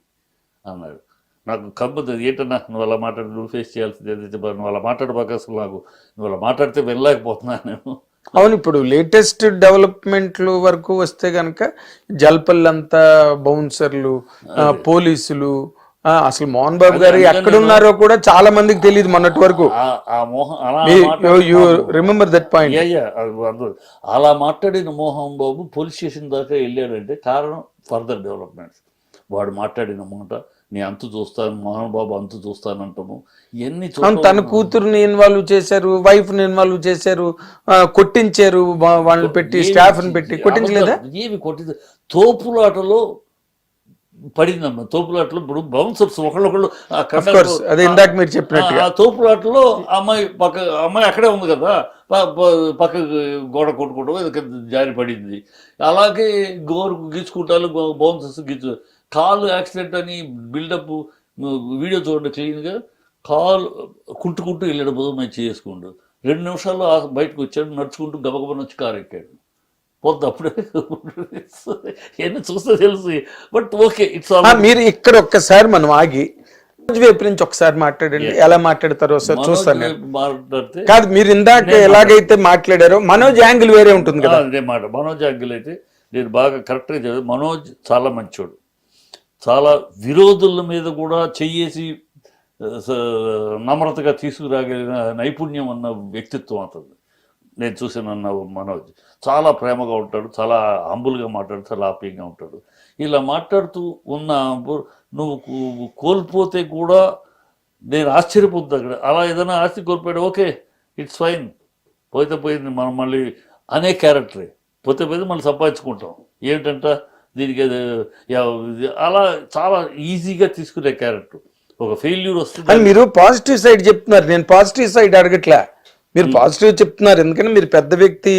అన్నాడు. నాకు కంపది ఏంటన్నా నువ్వు అలా మాట్లాడు, నువ్వు ఫేస్ చేయాల్సింది, నువ్వు అలా మాట్లాడబాక, అసలు నువ్వు అలా మాట్లాడితే వెళ్ళలేకపోతున్నాను నేను. అవును, ఇప్పుడు లేటెస్ట్ డెవలప్మెంట్లు వరకు వస్తే కనుక జల్పల్లంతా బౌన్సర్లు, పోలీసులు, అసలు మోహన్ బాబు గారు ఎక్కడున్నారో కూడా చాలా మందికి తెలియదు మొన్నటి వరకు. Remember that point. అలా మాట్లాడిన మోహన్ బాబు పోలీస్ స్టేషన్ దాకా వెళ్ళాడంటే కారణం ఫర్దర్ డెవలప్మెంట్స్. వాడు మాట్లాడిన మాట, నీ అంతు చూస్తాను, మోహన్ బాబు అంతు చూస్తానంటాము, ఇవన్నీ తన కూతురుని ఇన్వాల్వ్ చేశారు, వైఫ్ ని ఇన్వాల్వ్ చేశారు, కొట్టించారు, వాళ్ళని పెట్టి స్టాఫ్ ని పెట్టి కొట్టించలేదా? ఏమి కొట్టింది, తోపులాటలో పడిందమ్మా. తోపులాటలో ఇప్పుడు బౌన్సర్స్ ఒకళ్ళొకళ్ళు అదే ఇందాక మీరు చెప్పినట్టు, ఆ తోపులాటలో అమ్మాయి అక్కడే ఉంది కదా, పక్క గోడ కొట్టుకుంటూ జారి పడింది. అలాగే గోరు గీచుకుంటారు, బౌన్సర్స్ గీచు, కాలు యాక్సిడెంట్ అని బిల్డప్ వీడియో చూడండి క్లీన్గా, కాలు కుంటుకుంటూ వెళ్ళాడు, బుధం మంచి చేసుకుంటూ 2 నిమిషాల్లో బయటకు వచ్చాడు, నడుచుకుంటూ గబగబా వచ్చి కారు ఎక్కాడు. పోద్దు అప్పుడే ఎన్ని చూస్తే తెలుసు. బట్ ఓకే, ఇట్స్ మీరు ఇక్కడ ఒక్కసారి మనం ఆగి వైపు నుంచి ఒకసారి మాట్లాడండి, ఎలా మాట్లాడతారో ఒకసారి చూస్తాను. మాట్లాడితే కాదు, మీరు ఇందాక ఎలాగైతే మాట్లాడారో మనోజ్ యాంగిల్ వేరే ఉంటుంది కదా. అదే మాట, మనోజ్ యాంగిల్ అయితే నేను బాగా కరెక్ట్గా చదివాను. మనోజ్ చాలా మంచోడు, చాలా విరోధుల మీద కూడా చెయ్యేసి నమ్రతగా తీసుకురాగలిగిన నైపుణ్యం అన్న వ్యక్తిత్వం అతను. నేను చూసిన మనోజ్ చాలా ప్రేమగా ఉంటాడు, చాలా హంబుల్గా మాట్లాడు, చాలా ఆప్యంగా ఉంటాడు. ఇలా మాట్లాడుతూ ఉన్న నువ్వు కోల్పోతే కూడా నేను ఆశ్చర్యపోతుంది అక్కడ. అలా ఏదైనా ఆస్తి కోల్పోయాడు, ఓకే ఇట్స్ ఫైన్, పోతే పోయింది, మనం మళ్ళీ అనే క్యారెక్టరే, పోతే పోయింది మళ్ళీ సంపాదించుకుంటాం, ఏమిటంట దీనికి అలా చాలా ఈజీగా తీసుకునే క్యారెక్టర్. ఒక ఫెయిల్యూర్ వస్తుంది. మీరు పాజిటివ్ సైడ్ చెప్తున్నారు, నేను పాజిటివ్ సైడ్ అడగట్లే. మీరు పాజిటివ్ చెప్తున్నారు, ఎందుకంటే మీరు పెద్ద వ్యక్తి,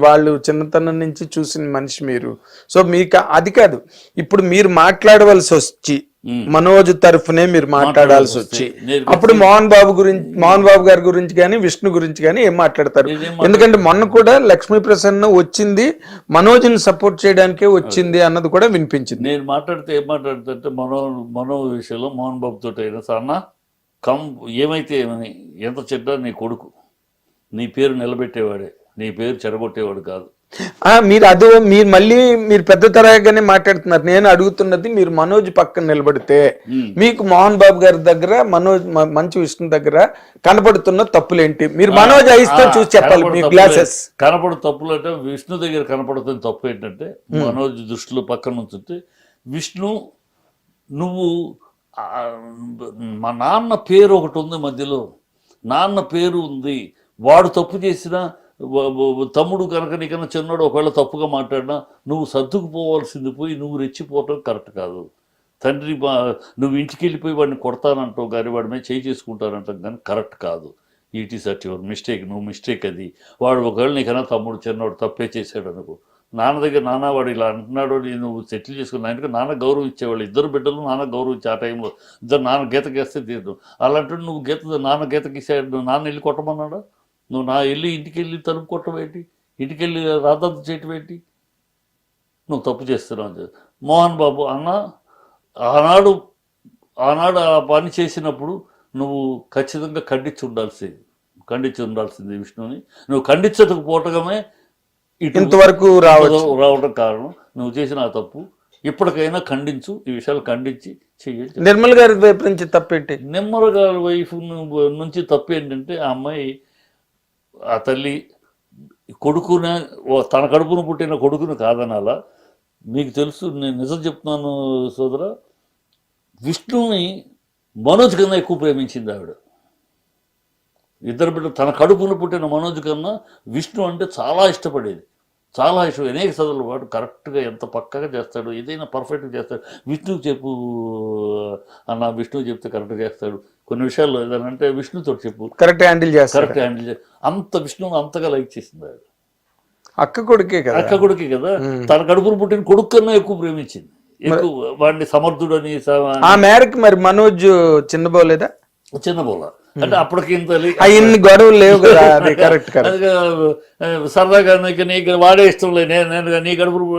వాళ్ళు చిన్నతనం నుంచి చూసిన మనిషి మీరు. సో మీకు అది కాదు, ఇప్పుడు మీరు మాట్లాడవలసి వచ్చి మనోజ్ తరఫునే మీరు మాట్లాడాల్సి వచ్చి అప్పుడు మోహన్ బాబు గారి గురించి కానీ విష్ణు గురించి కానీ ఏం మాట్లాడతారు? ఎందుకంటే మొన్న కూడా లక్ష్మీ ప్రసన్న వచ్చింది మనోజ్ని సపోర్ట్ చేయడానికే వచ్చింది అన్నది కూడా వినిపించింది. నేను మాట్లాడితే ఏం మాట్లాడుతుంటే మనో విషయంలో మోహన్ బాబు తోటి అయినా అన్న ఏమైతే ఏమని, ఎంత చెడ్డా నీ కొడుకు, నీ పేరు నిలబెట్టేవాడే, నీ పేరు చెడగొట్టేవాడు కాదు. మీరు మళ్ళీ మీరు పెద్ద తరగానే మాట్లాడుతున్నారు. నేను అడుగుతున్నది, మీరు మనోజ్ పక్కన నిలబడితే మీకు మోహన్ బాబు గారి దగ్గర మనోజ్ మంచు విష్ణు దగ్గర కనపడుతున్న తప్పులేంటి? మీరు మనోజ్ ఐస్తో చూసి చెప్పాలి. మీ గ్లాసెస్ కనపడు తప్పులు అంటే విష్ణు దగ్గర కనపడుతున్న తప్పు ఏంటంటే, మనోజ్ దృష్టిలో పక్కన ఉంచుంటే విష్ణు నువ్వు మా నాన్న పేరు ఒకటి ఉంది మధ్యలో, నాన్న పేరు ఉంది, వాడు తప్పు చేసినా తమ్ముడు కనుక నీకన్నా చిన్నోడు ఒకవేళ తప్పుగా మాట్లాడినా నువ్వు సర్దుకుపోవాల్సింది పోయి నువ్వు రెచ్చిపోవటం కరెక్ట్ కాదు. తండ్రి నువ్వు ఇంటికి వెళ్ళిపోయి వాడిని కొడతానంటావు కానీ వాడి మీద చేయి చేసుకుంటానంటాం కానీ కరెక్ట్ కాదు. It is at your mistake, నువ్వు మిస్టేక్ అది. వాడు ఒకవేళ నీకన్నా తమ్ముడు చిన్నోడు తప్పే చేశాడు అనుకో, నాన్న దగ్గర నాన్న వాడు ఇలా అంటున్నాడు నువ్వు సెటిల్ చేసుకుని ఆయనకి నాన్న గౌరవం ఇచ్చేవాళ్ళు, ఇద్దరు బిడ్డలు నాన్న గౌరవం ఇచ్చే ఆ టైంలో ఇద్దరు నాన్న గీతకేస్తే తీరు. అలాంటి నువ్వు నాన్న గీతకిసాడు, నాన్న వెళ్ళి కొట్టమన్నాడా? నువ్వు ఇంటికి వెళ్ళి తలుపు కొట్టవేంటి, ఇంటికి వెళ్ళి రాద్దాంతం చేయటం ఏంటి? నువ్వు తప్పు చేస్తున్నావు. మోహన్ బాబు అన్న ఆనాడు ఆ పని చేసినప్పుడు నువ్వు ఖచ్చితంగా ఖండించి ఉండాల్సింది విష్ణుని. నువ్వు ఖండించకపోవటమే ఇంతవరకు రావడం కారణం. నువ్వు చేసిన ఆ తప్పు ఇప్పటికైనా ఖండించు, ఈ విషయాలు ఖండించి చెయ్యాలి. నిర్మల్ గారి వైపు నుంచి తప్పేంటి? నిర్మల్ గారి వైపు నుంచి తప్పు ఏంటంటే, ఆ అమ్మాయి ఆ తల్లి కొడుకునే తన కడుపును పుట్టిన కొడుకును కాదనాలా? మీకు తెలుసు, నేను నిజం చెప్తున్నాను సోదర, విష్ణుని మనోజ్ కన్నా ఎక్కువ ప్రేమించింది ఆవిడ. ఇద్దరు బిడ్డలు తన కడుపును పుట్టిన మనోజ్ కన్నా విష్ణు అంటే చాలా ఇష్టపడేది, చాలా ఇష్టం. అనేక చదువులు వాడు కరెక్ట్గా ఎంత పక్కగా చేస్తాడు, ఏదైనా పర్ఫెక్ట్గా చేస్తాడు. విష్ణువు చెప్పు అన్న, విష్ణువు చెప్తే కరెక్ట్గా చేస్తాడు. కొన్ని విషయాల్లో ఏదైనా అంటే విష్ణుతో చెప్పు, కరెక్ట్ హ్యాండిల్ చేస్తాడు. అంత విష్ణువుని అంతగా లైక్ చేసింది ఆవిడ. అక్క కొడుకే కదా, తన కడుపును పుట్టిన కొడుకు కన్నా ఎక్కువ ప్రేమించింది, ఎక్కువ వాడిని సమర్థుడని. ఆ మేరకు మరి మనోజ్ చిన్నబోలేదా? చిన్నబోలా అంటే అప్పటికి ఇంత గొడవలు లేవు కదా, సరదాగా నీకు వాడే ఇష్టం లేదు, నేను నీ గడుపు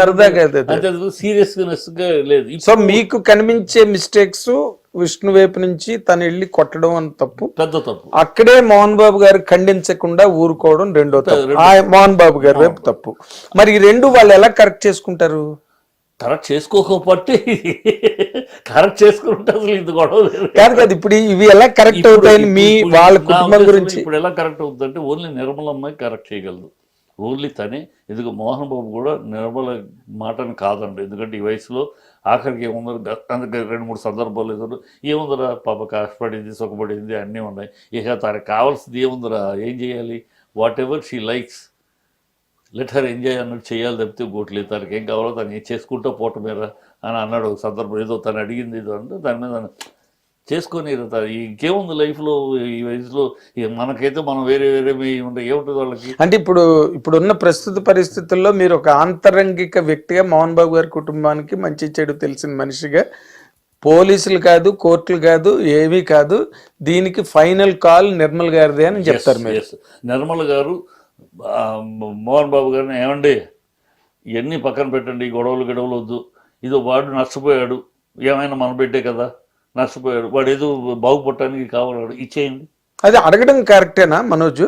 సరదాగా అంటే సీరియస్నెస్ గా లేదు. సో మీకు కనిపించే మిస్టేక్స్ విష్ణు వైపు నుంచి తను వెళ్ళి కొట్టడం అని తప్పు, పెద్ద తప్పు. అక్కడే మోహన్ బాబు గారు ఖండించకుండా ఊరుకోవడం రెండో తప్పు, మోహన్ బాబు గారి వైపు తప్పు. మరి ఈ రెండు వాళ్ళు ఎలా కరెక్ట్ చేసుకుంటారు? కరెక్ట్ చేసుకోకపోతే కరెక్ట్ చేసుకుంటే అసలు ఇది గొడవ కాదు కదా. ఇప్పుడు ఇవి ఎలా కరెక్ట్ అవుతాయని మీ వాళ్ళ కుటుంబం గురించి ఇప్పుడు ఎలా కరెక్ట్ అవుతుందంటే, ఓన్లీ నిర్మలమ్మాయి కరెక్ట్ చేయగలదు, ఓన్లీ తనే. ఎందుకు మోహన్ బాబు కూడా నిర్మల మాటని కాదండి, ఎందుకంటే ఈ వయసులో ఆఖరికి ఏముందరు, అందుకే 2-3 సందర్భాలు ఎదురు ఏముందరా పాప కష్టపడింది, సుఖపడింది అన్నీ ఉన్నాయి, ఇక తనకు కావాల్సింది ఏముందరా, ఏం చేయాలి, what ever she likes let her enjoy అన్నట్టు చేయాలి తప్పితే గోట్లేదు. తనకి ఏం కావాలో తను ఏం చేసుకుంటూ పోవటం మీద అని అన్నాడు ఒక సందర్భం. ఏదో తను అడిగింది ఏదో అంటే దాని మీద చేసుకొని ఇంకేముంది లైఫ్లో ఈ వయసులో. మనకైతే మనం వేరే ఉంటాయి, ఏముంటుంది వాళ్ళకి. అంటే ఇప్పుడున్న ప్రస్తుత పరిస్థితుల్లో మీరు ఒక ఆంతరంగిక వ్యక్తిగా, మోహన్ బాబు గారి కుటుంబానికి మంచి చెడు తెలిసిన మనిషిగా, పోలీసులు కాదు, కోర్టులు కాదు, ఏమీ కాదు, దీనికి ఫైనల్ కాల్ నిర్మల్ గారిదే అని చెప్తారు మీరు. నిర్మల్ గారు మోహన్ బాబు గారిని ఏమండి ఇవన్నీ పక్కన పెట్టండి, గొడవలు వద్దు, ఇదో వాడు నష్టపోయాడు, ఏమైనా మన బిడ్డే కదా, నష్టపోయాడు, వాడు ఏదో బాగుపడటానికి కావాలన్నాడు, ఇచ్చేయండి. అది అడగడం కరెక్టేనా మనోజ్?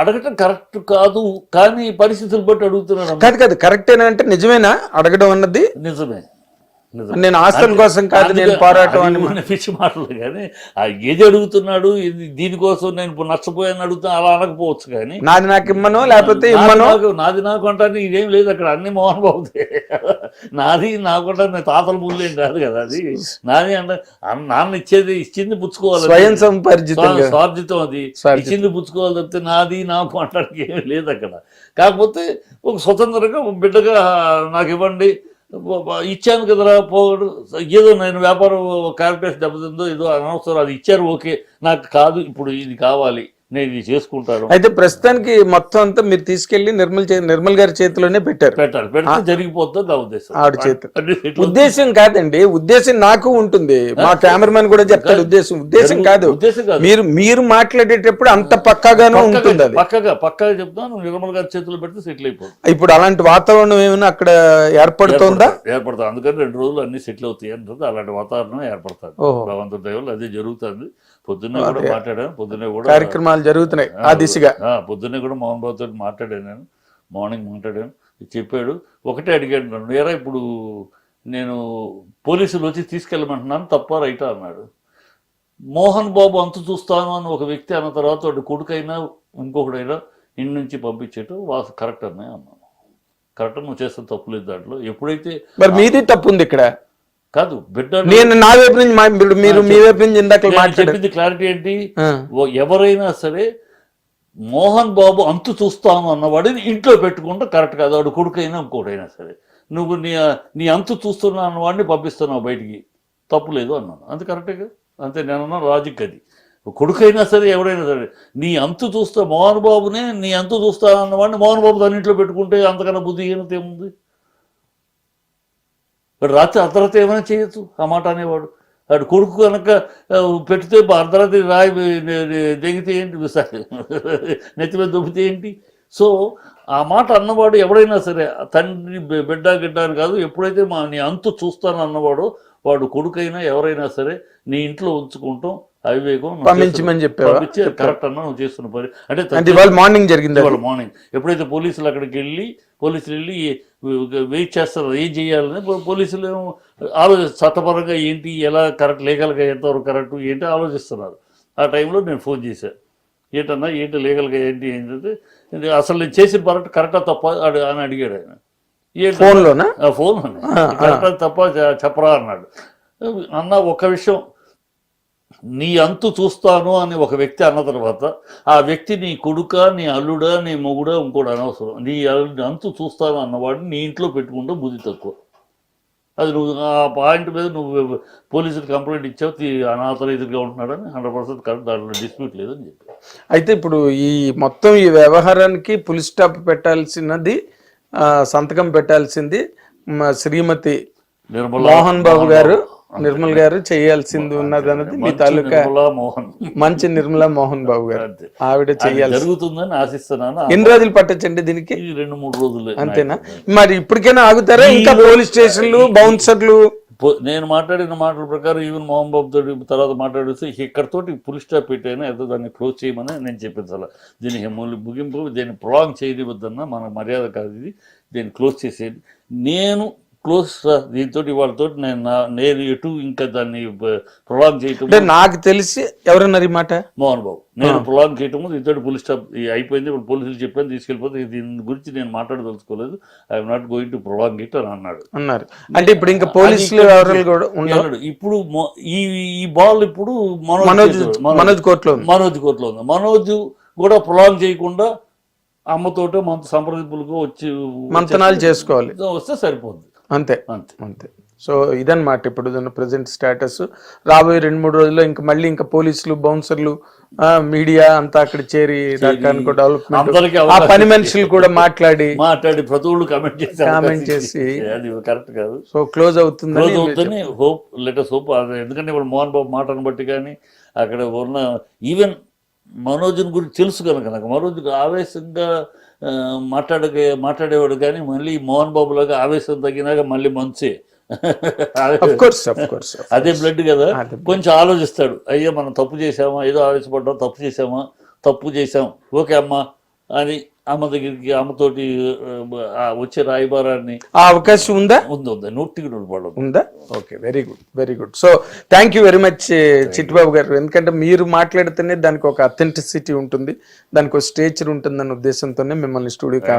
అడగటం కరెక్ట్ కాదు, కానీ పరిస్థితులు బట్టి అడుగుతున్నాడు. కాదు కరెక్టేనా అంటే నిజమేనా అడగడం అన్నది? నిజమే. నేను ఆస్తుల కోసం కాదు, నేను పోరాటం అని పిచ్చి మాటలు. కానీ ఏది అడుగుతున్నాడు, దీనికోసం నేను నష్టపోయాను అడుగుతున్నా, అలా అనకపోవచ్చు. కానీ నాది నాకు ఇమ్మను, లేకపోతే నాది నాకు అంటాను ఇదేం లేదు అక్కడ, అన్ని మోహన్ బాబుదే. నాది నాకు అంటాను, తాతల మూల్యం కాదు కదా అది. నాది అంటే నాన్న ఇచ్చింది పుచ్చుకోవాలి, స్వయం సంపార్జితం, స్వార్జితం, అది ఇచ్చింది పుచ్చుకోవాలి తప్పితే నాది నాకు అంటానికి ఏమి లేదు అక్కడ. కాకపోతే ఒక స్వతంత్రంగా బిడ్డగా నాకు ఇవ్వండి, ఇచ్చాను కదరా పోడు, ఏదో నేను వ్యాపారం క్యారెక్టర్స్ దెబ్బతిందో ఏదో అనవసరం, అది ఇచ్చారు ఓకే, నాకు కాదు ఇప్పుడు ఇది కావాలి, నేను ఇది చేసుకుంటాను. అయితే ప్రస్తుతానికి మొత్తం అంతా మీరు తీసుకెళ్లి నిర్మల్ గారి చేతిలోనే పెట్టారు. పెడితే జరిగిపోతుంది నా ఉద్దేశం. ఆవిడ చేతి ఉద్దేశం కాదండి, ఉద్దేశం నాకు ఉంటుంది, మా కెమెరామెన్ కూడా చెప్తాడు. ఉద్దేశం కాదు, మీరు మాట్లాడేటప్పుడు అంత పక్కాగానే ఉంటుంది. అది పక్కాగా చెప్తాను. నిర్మల్ గారి చేతిలో పెడితే సెటిల్ అయిపోతుంది. ఇప్పుడు అలాంటి వాతావరణం ఏమైనా అక్కడ ఏర్పడుతుందా? ఏర్పడుతుంది. అందుకని 2 రోజులు అన్ని సెటిల్ అవుతాయి అంటుంది. అలాంటి వాతావరణం ఏర్పడుతుంది. భగవంతుడి దయ వల్ల అదే జరుగుతుంది. పొద్దున్నే కూడా మాట్లాడాను. పొద్దున్నే కూడా కార్యక్రమాలు జరుగుతున్నాయి ఆ దిశగా. పొద్దున్నే కూడా మోహన్ బాబు తోటి మాట్లాడాను. నేను మార్నింగ్ మాట్లాడాను. చెప్పాడు. ఒకటే అడిగాడు నన్ను, ఏరా ఇప్పుడు నేను పోలీసులు వచ్చి తీసుకెళ్ళమంటున్నాను, తప్ప రైటా అన్నాడు. మోహన్ బాబు అంతు చూస్తాను అని ఒక వ్యక్తి అన్న తర్వాత వాడు కొడుకైనా ఇంకొకడైనా ఇంటి నుంచి పంపించేట్టు కరెక్ట్ అన్నాయి అన్నాను. కరెక్ట్, నువ్వు చేస్తే తప్పు లేదు దాంట్లో. ఎప్పుడైతే మరి మీది తప్పు ఉంది ఇక్కడ కాదు బిడ్డ, నేను నా వైపు నుంచి మీరు మీ వైపు నుంచి ఇందాక చెప్పింది క్లారిటీ ఏంటి, ఎవరైనా సరే మోహన్ బాబు అంతు చూస్తాను అన్నవాడిని ఇంట్లో పెట్టుకుంటే కరెక్ట్ కాదు. వాడు కొడుకైనా ఇంకోటైనా సరే, నువ్వు నీ అంతు చూస్తున్నా అన్నవాడిని పంపిస్తున్నావు బయటికి, తప్పు లేదు అన్నాను. అంతే కరెక్టే. అంతే నేనన్నా లాజిక్ అది. కొడుకైనా సరే ఎవరైనా సరే నీ అంతు చూస్తా, మోహన్ బాబునే నీ అంతు చూస్తాను అన్నవాడిని మోహన్ బాబు దాని ఇంట్లో పెట్టుకుంటే అంతకన్నా బుద్ధిహీనత ఏముంది? వాడు రాత్రి అర్ధరాత్రి ఏమైనా చేయొచ్చు ఆ మాట అనేవాడు. వాడు కొడుకు కనుక పెడితే అర్ధరాత్రి రాయి దిగితే ఏంటి, నెత్తి మీద దొబ్బితే ఏంటి? సో ఆ మాట అన్నవాడు ఎవడైనా సరే, తండ్రి బిడ్డ గిడ్డ అని కాదు, ఎప్పుడైతే నీ అంతు చూస్తాను అన్నవాడో వాడు కొడుకైనా ఎవరైనా సరే నీ ఇంట్లో ఉంచుకుంటాం అవివేకం. పంపించమని చెప్పారు. కరెక్ట్ అన్నా నువ్వు చేస్తున్న పని. అంటే మార్నింగ్ జరిగింది. మార్నింగ్ ఎప్పుడైతే పోలీసులు అక్కడికి వెళ్ళి వెయిట్ చేస్తారు ఏం చేయాలని, పోలీసులు చట్టపరంగా ఏంటి, ఎలా కరెక్ట్, లీగల్గా ఎంతవరకు కరెక్ట్ ఏంటి ఆలోచిస్తున్నారు. ఆ టైంలో నేను ఫోన్ చేశాను. ఏంటన్నా ఏంటి లీగల్గా ఏంటి ఏంటంటే, అసలు నేను చేసిన పర్ఫెక్ట్ కరెక్టా తప్ప అని అడిగాడు ఆయన. ఫోన్లోనే కరెక్టా తప్ప చెప్పరా అన్నాడు. అన్న ఒక్క విషయం, నీ అంతు చూస్తాను అని ఒక వ్యక్తి అన్న తర్వాత ఆ వ్యక్తి నీ కొడుక, నీ అల్లుడా, నీ మొగుడా, ఇంకోటి అనవసరం. నీ అంతు చూస్తాను అన్నవాడిని నీ ఇంట్లో పెట్టుకుంటే బుద్ధి తక్కువ. అది నువ్వు ఆ పాయింట్ మీద నువ్వు పోలీసులు కంప్లైంట్ ఇచ్చావు, అనాథరైజ్గా ఉంటున్నాడని 100% కరెక్ట్, దాంట్లో డిస్ప్యూట్ లేదని చెప్పి. అయితే ఇప్పుడు ఈ మొత్తం ఈ వ్యవహారానికి పులి స్టాప్ పెట్టాల్సినది, సంతకం పెట్టాల్సింది శ్రీమతి మోహన్ బాబు గారు, నిర్మల్ గారు చేయాల్సింది ఉన్నది అన్నది మీ తాలూకా మంచి నిర్మలా మోహన్ బాబు గారు, ఆవిడ చేయాలి. జరుగుతుందని ఆశిస్తున్నాను. ఎన్ని రోజులు పట్టచ్చండి దీనికి? 2-3 రోజులు అంతేనా? మరి ఇప్పటికైనా ఆగుతారా? ఇంకా పోలీస్ స్టేషన్లు, బౌన్సర్లు. నేను మాట్లాడిన మాటల ప్రకారం ఈవెన్ మోహన్ బాబు తోటి తర్వాత మాట్లాడితే ఇక్కడతోటి పులి స్టాప్ పెట్టైనా ఏదో దాన్ని క్లోజ్ చేయమని నేను చెప్పించాలి. దీనికి ముగింపు, దీన్ని ప్రొలాంగ్ చేయవద్దన్నా మన మర్యాద కాదు ఇది, దీన్ని క్లోజ్ చేసేది. నేను క్లోజ్ దీంతో వాళ్ళతో నేను ఎటు ఇంకా దాన్ని ప్రొలాంగ్ చేయటం నాకు తెలిసి ఎవరన్నారు ఈ మాట? మోహన్ బాబు. నేను ప్రొలాంగ్ చేయటము దీంతో పులి స్టాప్ అయిపోయింది, ఇప్పుడు పోలీసులు చెప్పాను తీసుకెళ్ళిపోతే దీని గురించి నేను మాట్లాడదలుచుకోలేదు, I'm not going to prolong it అని అన్నారు. అంటే ఇప్పుడు ఇంకా పోలీసులు అన్నాడు. ఇప్పుడు ఈ బాల్ ఇప్పుడు మనోజ్ కోర్టులో ఉంది. మనోజ్ కూడా ప్రొలాంగ్ చేయకుండా అమ్మతోటో మన సంప్రదింపులకు వచ్చి మంతనాలు చేసుకోవాలి, వస్తే సరిపోద్ది. అంతే అంతే. సో ఇదన్నమాట ఇప్పుడు ప్రెసెంట్ స్టేటస్. రాబోయే 2-3 రోజుల్లో ఇంకా మళ్ళీ ఇంకా పోలీసులు, బౌన్సర్లు, మీడియా అంతా అక్కడ చేరి రకానికి డెవలప్మెంట్, ఆ పని మనుషులు కూడా మాట్లాడి ప్రతి ఒళ్ళు కామెంట్ చేసి అది కరెక్ట్ కాదు. సో క్లోజ్ అవుతుందని హోప్, లెటర్స్ హోప్. ఎందుకంటే ఇప్పుడు మోహన్ బాబు మాటను బట్టి కానీ అక్కడ ఉన్న ఈవెన్ మనోజ్ని గురించి తెలుసు కనుక నాకు మనోజ్ ఆవేశంగా మాట్లాడేవాడు, కానీ మళ్ళీ మోహన్ బాబు లాగా ఆవేశం తగ్గినాక మళ్ళీ మంచి అదే బ్లడ్ కదా, కొంచెం ఆలోచిస్తాడు. అయ్యో మనం తప్పు చేసామా, ఏదో ఆవేశపడ్డాం, తప్పు చేసాం ఓకే అమ్మా అని అమ్మ దగ్గరికి, అమ్మతోటి వచ్చే రాయబారాన్ని అవకాశం ఉందా? ఉంది 100% ఉందా? Okay, very good. So thank you very much Chittibabu గారు. ఎందుకంటే మీరు మాట్లాడితేనే దానికి ఒక అథెంటిసిటీ ఉంటుంది, దానికి ఒక స్టేచర్ ఉంటుందన్న ఉద్దేశంతోనే మిమ్మల్ని స్టూడియోకి